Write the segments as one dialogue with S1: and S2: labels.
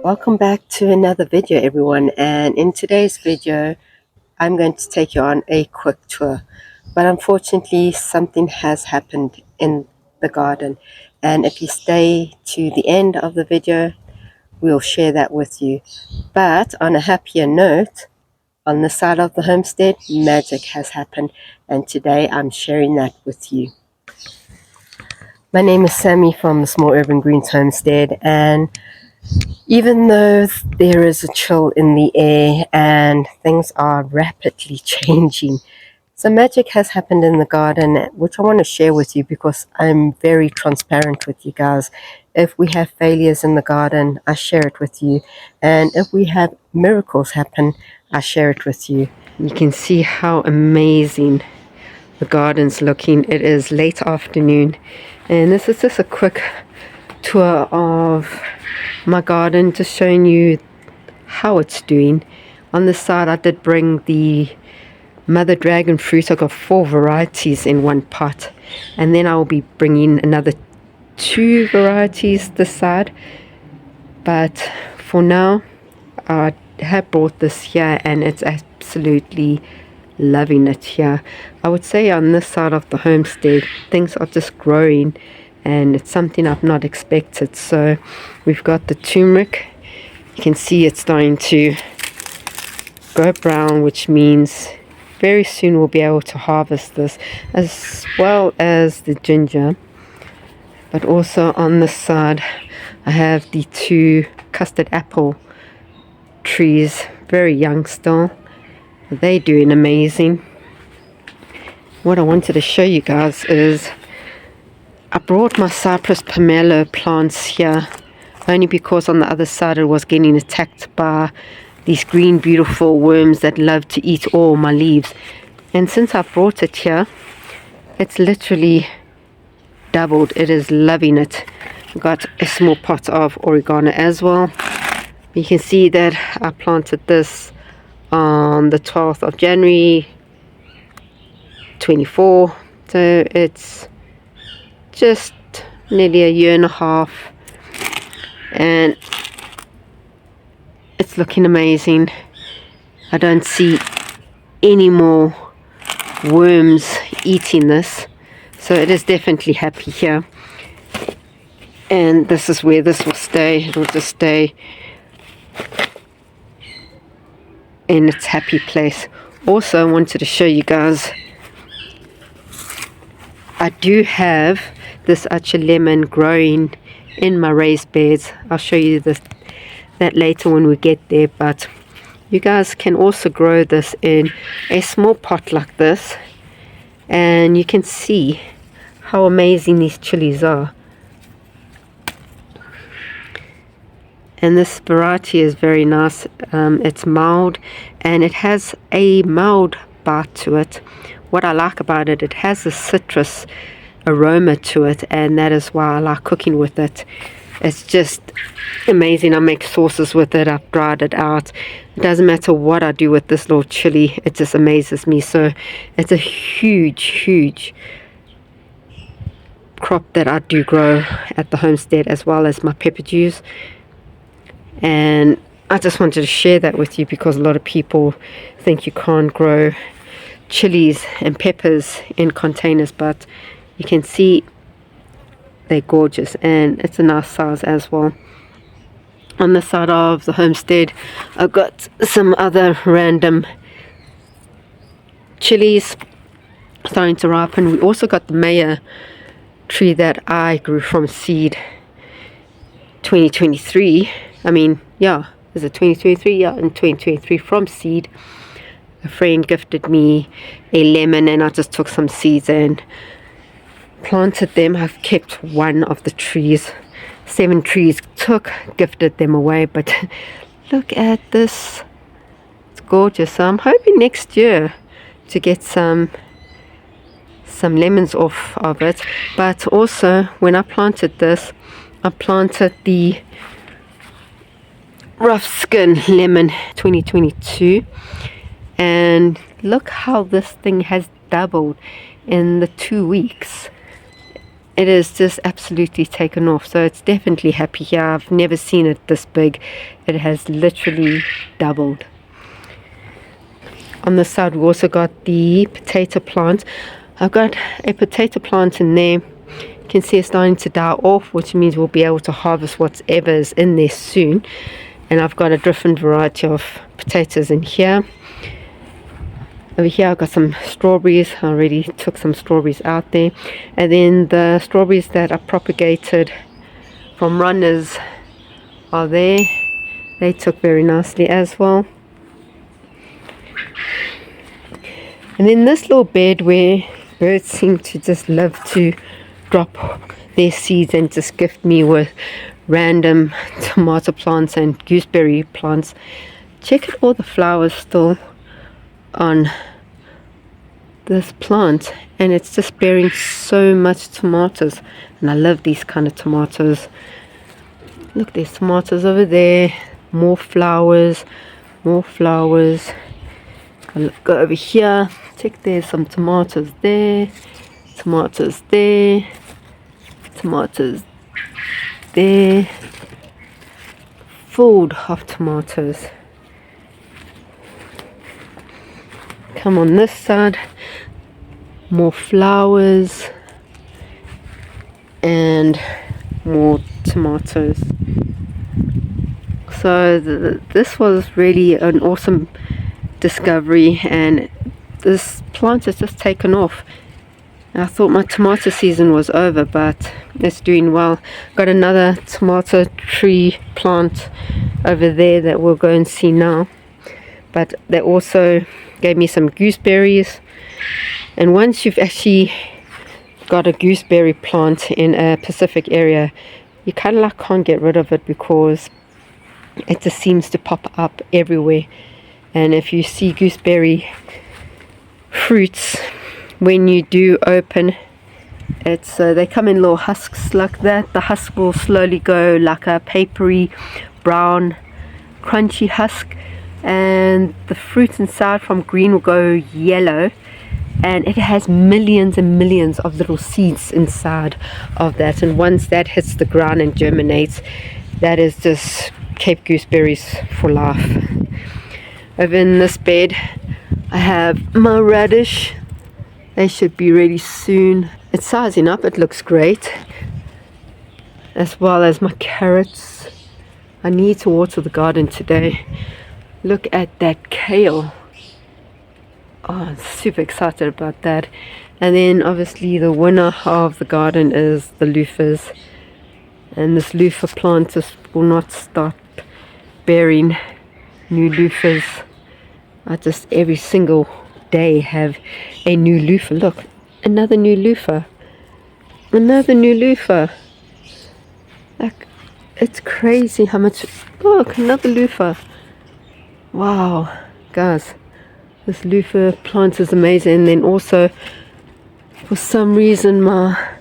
S1: Welcome back to another video, everyone, and in today's video I'm going to take you on a quick tour, but unfortunately something has happened in the garden, and if you stay to the end of the video we'll share that with you. But on a happier note, on the side of the homestead, magic has happened, and today I'm sharing that with you. My name is Sammy from the Small Urban Greens Homestead, and even though there is a chill in the air and things are rapidly changing, some magic has happened in the garden, which I want to share with you because I'm very transparent with you guys. If we have failures in the garden, I share it with you. And if we have miracles happen, I share it with you. You can see how amazing the garden's looking. It is late afternoon, and this is just a quick tour of my garden, just showing you how it's doing. On this side I did bring the mother dragon fruit. I got 4 varieties in one pot, and then I will be bringing another 2 varieties this side, but for now I have brought this here and it's absolutely loving it here. I would say on this side of the homestead things are just growing, and it's something I've not expected. So we've got the turmeric. You can see it's starting to go brown, which means very soon we'll be able to harvest this, as well as the ginger. But also on this side I have the 2 custard apple trees, very young still. They're doing amazing. What I wanted to show you guys is I brought my cypress pomelo plants here only because on the other side it was getting attacked by these green beautiful worms that love to eat all my leaves. And since I brought it here, it's literally doubled. It is loving it. I've got a small pot of oregano as well. You can see that I planted this on the 12th of January 24, so it's just nearly a year and a half, and it's looking amazing. I don't see any more worms eating this, so it is definitely happy here. And this is where this will stay. It will just stay in its happy place. Also, I wanted to show you guys, I do have this archer lemon growing in my raised beds. I'll show you that later when we get there, but you guys can also grow this in a small pot like this, and you can see how amazing these chilies are. And this variety is very nice. It's mild and it has a mild bite to it. What I like about it, it has a citrus aroma to it, and that is why I like cooking with it. It's just amazing. I make sauces with it. I've dried it out. It doesn't matter what I do with this little chili, it just amazes me. So it's a huge crop that I do grow at the homestead, as well as my pepper juice. And I just wanted to share that with you because a lot of people think you can't grow chilies and peppers in containers, but you can see they're gorgeous and it's a nice size as well. On the side of the homestead I've got some other random chilies starting to ripen. We also got the Maya tree that I grew from seed 2023. I mean, yeah, is it 2023? Yeah, in 2023 from seed. A friend gifted me a lemon and I just took some seeds and planted them. I've kept one of the trees. 7 trees gifted them away, but look at this. It's gorgeous. So I'm hoping next year to get some lemons off of it. But also when I planted this, I planted the rough skin lemon 2022, and look how this thing has doubled in the 2 weeks. it is just absolutely taken off. So it's definitely happy here. I've never seen it this big. It has literally doubled. On the side we also got the potato plant. I've got a potato plant in there. You can see it's starting to die off, which means we'll be able to harvest whatever is in there soon. And I've got a different variety of potatoes in here. Over here I've got some strawberries. I already took some strawberries out there. And then the strawberries that are propagated from runners are there. They took very nicely as well. And then this little bed where birds seem to just love to drop their seeds and just gift me with random tomato plants and gooseberry plants. Check out all the flowers still on this plant, and it's just bearing so much tomatoes, and I love these kind of tomatoes. Look, there's tomatoes over there, more flowers, more flowers. I'll go over here, check, there's some tomatoes there, tomatoes there, tomatoes there, full of tomatoes. Come on this side, more flowers and more tomatoes. So this was really an awesome discovery, and this plant has just taken off. I thought my tomato season was over, but it's doing well. Got another tomato tree plant over there that we'll go and see now, but they also gave me some gooseberries. And once you've actually got a gooseberry plant in a Pacific area, you kind of like can't get rid of it because it just seems to pop up everywhere. And if you see gooseberry fruits, when you do open, it's they come in little husks like that. The husk will slowly go like a papery brown crunchy husk, and the fruit inside from green will go yellow, and it has millions and millions of little seeds inside of that. And once that hits the ground and germinates, that is just Cape gooseberries for life. Over in this bed I have my radish. They should be ready soon. It's sizing up, it looks great. As well as my carrots. I need to water the garden today. Look at that kale. Oh, I'm super excited about that. And then obviously the winner of the garden is the loofahs. And this loofah plant just will not stop bearing new loofahs. I just every single day have a new loofah. Look, another new loofah. Another new loofah. Like, it's crazy how much. Look, another loofah. Wow, guys, this loofah plant is amazing. And then also, for some reason, my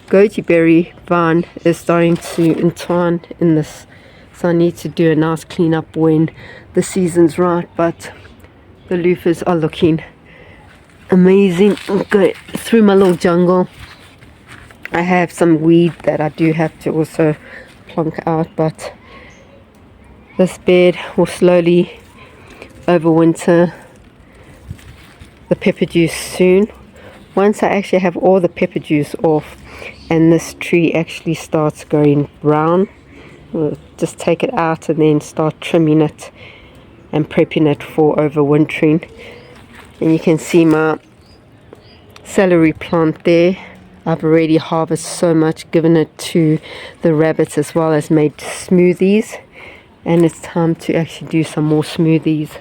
S1: goji berry vine is starting to entwine in this, so I need to do a nice cleanup when the season's right. But the loofahs are looking amazing. Go through my little jungle. I have some weed that I do have to also plonk out, but this bed will slowly overwinter the pepper juice soon. Once I actually have all the pepper juice off and this tree actually starts going brown, we'll just take it out and then start trimming it and prepping it for overwintering. And you can see my celery plant there. I've already harvested so much, given it to the rabbits as well as made smoothies, and it's time to actually do some more smoothies.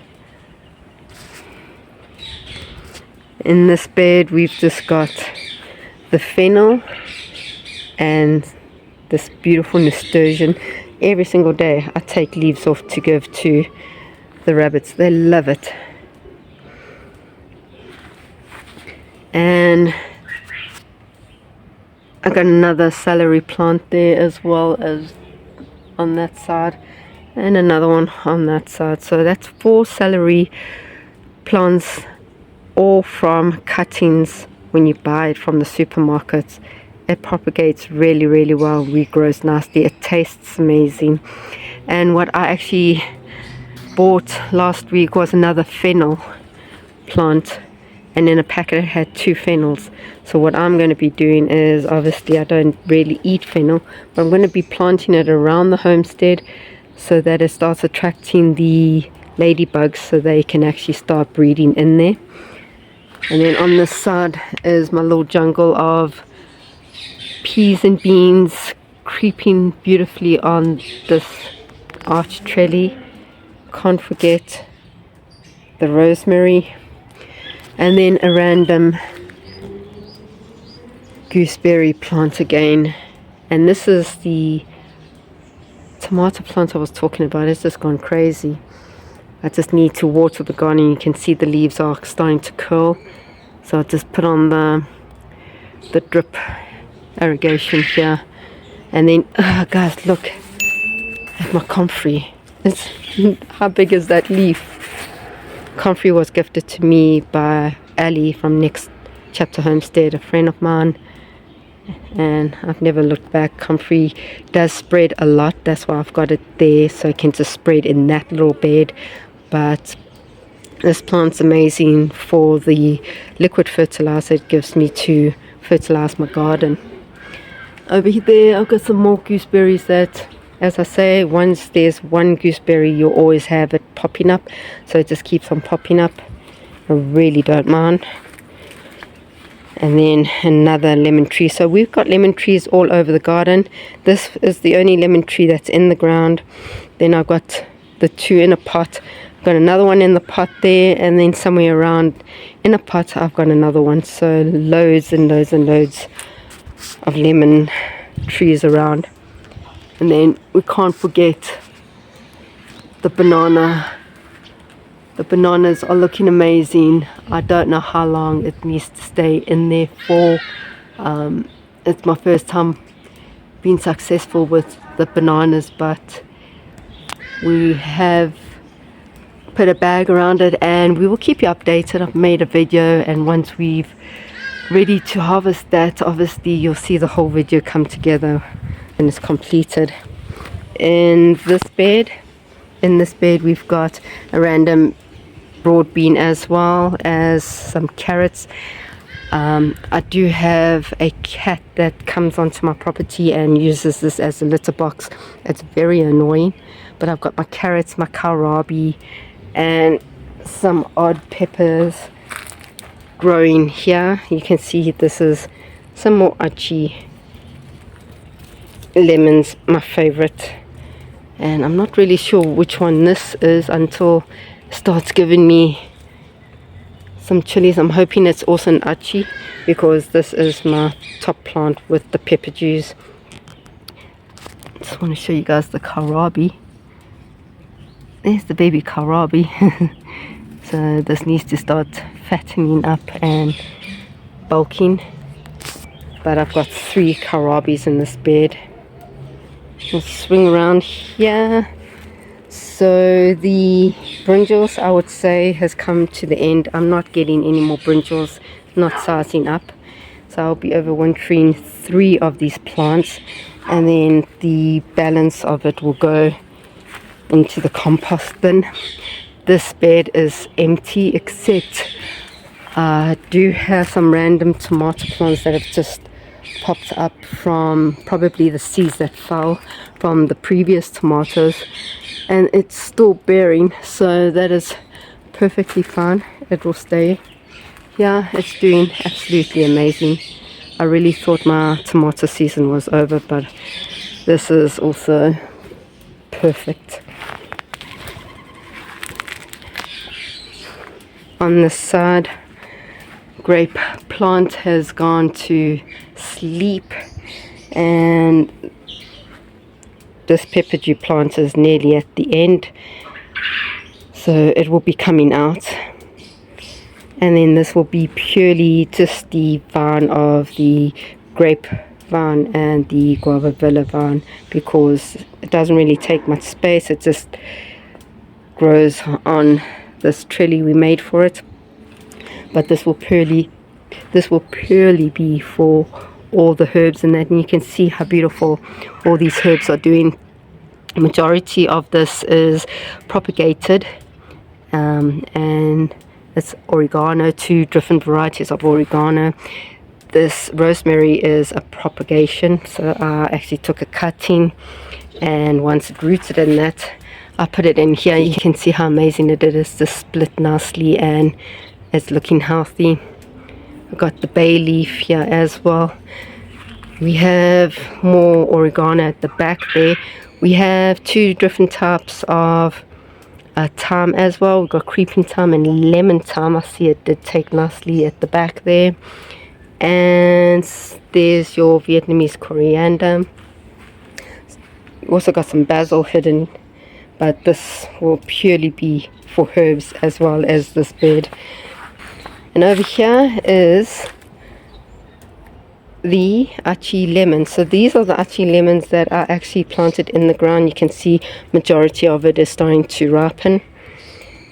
S1: In this bed we've just got the fennel and this beautiful nasturtium. Every single day I take leaves off to give to the rabbits. They love it. And I got another celery plant there as well as on that side, and another one on that side. So that's 4 celery plants, all from cuttings when you buy it from the supermarkets. It propagates really, really well, regrows nicely, it tastes amazing. And what I actually bought last week was another fennel plant, and in a packet it had 2 fennels. So what I'm going to be doing is, obviously I don't really eat fennel, but I'm going to be planting it around the homestead so that it starts attracting the ladybugs so they can actually start breeding in there. And then on this side is my little jungle of peas and beans creeping beautifully on this arch trellis. Can't forget the rosemary, and then a random gooseberry plant again. And this is the tomato plant I was talking about. It's just gone crazy. I just need to water the garden. You can see the leaves are starting to curl, so I just put on the drip irrigation here. And then guys, look at my comfrey. It's how big is that leaf? Comfrey was gifted to me by Ali from Next Chapter Homestead, a friend of mine, and I've never looked back. Comfrey does spread a lot, that's why I've got it there, so I can just spread in that little bed. But this plant's amazing for the liquid fertilizer it gives me to fertilize my garden. Over there I've got some more gooseberries that, as I say, once there's one gooseberry you always have it popping up, so it just keeps on popping up. I really don't mind. And then another lemon tree. So we've got lemon trees all over the garden. This is the only lemon tree that's in the ground. Then I've got the 2 in a pot. I've got another one in the pot there, and then somewhere around in a pot I've got another one. So loads and loads and loads of lemon trees around. And then we can't forget the banana. The bananas are looking amazing. I don't know how long it needs to stay in there for. It's my first time being successful with the bananas, but we have put a bag around it and we will keep you updated. I've made a video, and once we've ready to harvest that, obviously you'll see the whole video come together and it's completed. In this bed we've got a random broad bean as well as some carrots. I do have a cat that comes onto my property and uses this as a litter box. It's very annoying, but I've got my carrots, my kohlrabi, and some odd peppers growing here. You can see this is some more achi lemons, my favorite, and I'm not really sure which one this is until it starts giving me some chilies. I'm hoping it's also an achi, because this is my top plant with the pepper juice. Just want to show you guys the kohlrabi. There's the baby kohlrabi. So this needs to start fattening up and bulking. But I've got 3 kohlrabis in this bed. We'll swing around here. So the brinjals, I would say, has come to the end. I'm not getting any more brinjals, not sizing up. So I'll be overwintering 3 of these plants, and then the balance of it will go into the compost bin. This bed is empty, except I do have some random tomato plants that have just popped up from probably the seeds that fell from the previous tomatoes, and it's still bearing, so that is perfectly fine. It will stay. Yeah, it's doing absolutely amazing. I really thought my tomato season was over, but this is also perfect. On this side, grape plant has gone to sleep, and this pepperdew plant is nearly at the end, so it will be coming out. And then this will be purely just the vine of the grape vine and the guava villa vine, because it doesn't really take much space. It just grows on this trellis we made for it. But this will purely This will purely be for all the herbs and that, and you can see how beautiful all these herbs are doing. The majority of this is propagated, and it's oregano, 2 different varieties of oregano. This rosemary is a propagation, so I actually took a cutting, and once it rooted in that, I put it in here. You can see how amazing it is to split nicely and it's looking healthy. I've got the bay leaf here as well. We have more oregano at the back there. We have 2 different types of thyme as well. We've got creeping thyme and lemon thyme. I see it did take nicely at the back there. And there's your Vietnamese coriander. Also got some basil hidden, but this will purely be for herbs as well as this bed. And over here is the achi lemons. So these are the achi lemons that are actually planted in the ground. You can see majority of it is starting to ripen.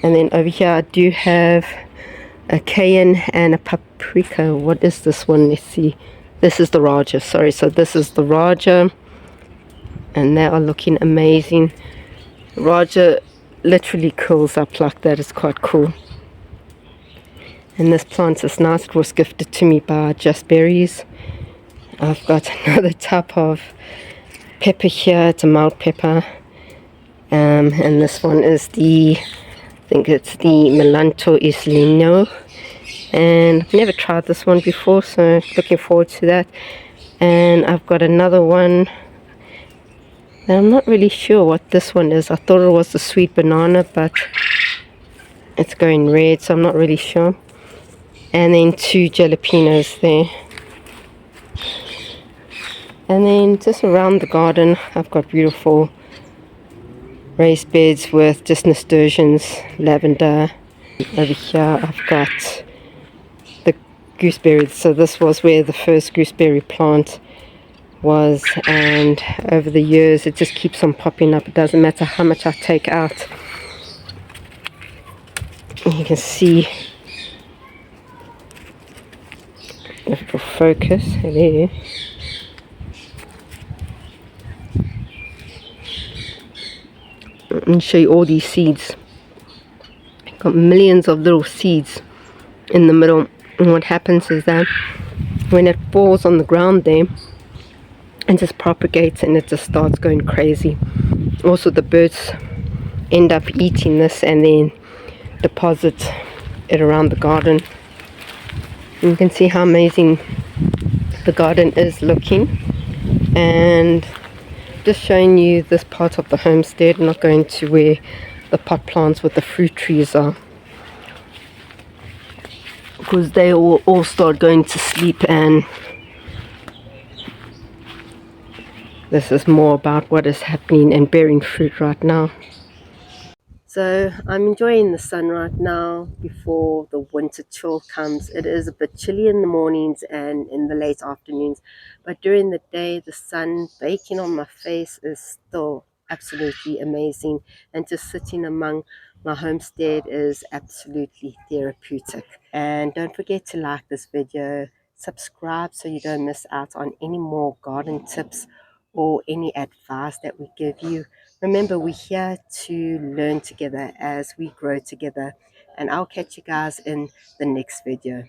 S1: And then over here I do have a cayenne and a paprika. What is this one? Let's see. This is the Raja. Sorry, so this is the Raja, and they are looking amazing. Raja literally curls up like that. It's quite cool. And this plant is nice. It was gifted to me by Gooseberries. I've got another type of pepper here. It's a mild pepper, and this one is the, I think it's the Melanto Islino, and I've never tried this one before, so looking forward to that. And I've got another one that I'm not really sure what this one is. I thought it was the sweet banana, but it's going red, so I'm not really sure. And then 2 jalapenos there. And then just around the garden I've got beautiful raised beds with just nasturtiums, lavender. Over here I've got the gooseberries. So this was where the first gooseberry plant was, and over the years it just keeps on popping up. It doesn't matter how much I take out. You can see, if it will focus, there. Let me show you all these seeds. Got millions of little seeds in the middle, and what happens is that when it falls on the ground there, it just propagates and it just starts going crazy. Also the birds end up eating this and then deposit it around the garden. And you can see how amazing the garden is looking. And just showing you this part of the homestead, not going to where the pot plants with the fruit trees are, because they all start going to sleep, and this is more about what is happening and bearing fruit right now. So I'm enjoying the sun right now before the winter chill comes. It is a bit chilly in the mornings and in the late afternoons, but during the day the sun baking on my face is still absolutely amazing, and just sitting among my homestead is absolutely therapeutic. And don't forget to like this video, subscribe so you don't miss out on any more garden tips or any advice that we give you. Remember, we're here to learn together as we grow together, and I'll catch you guys in the next video.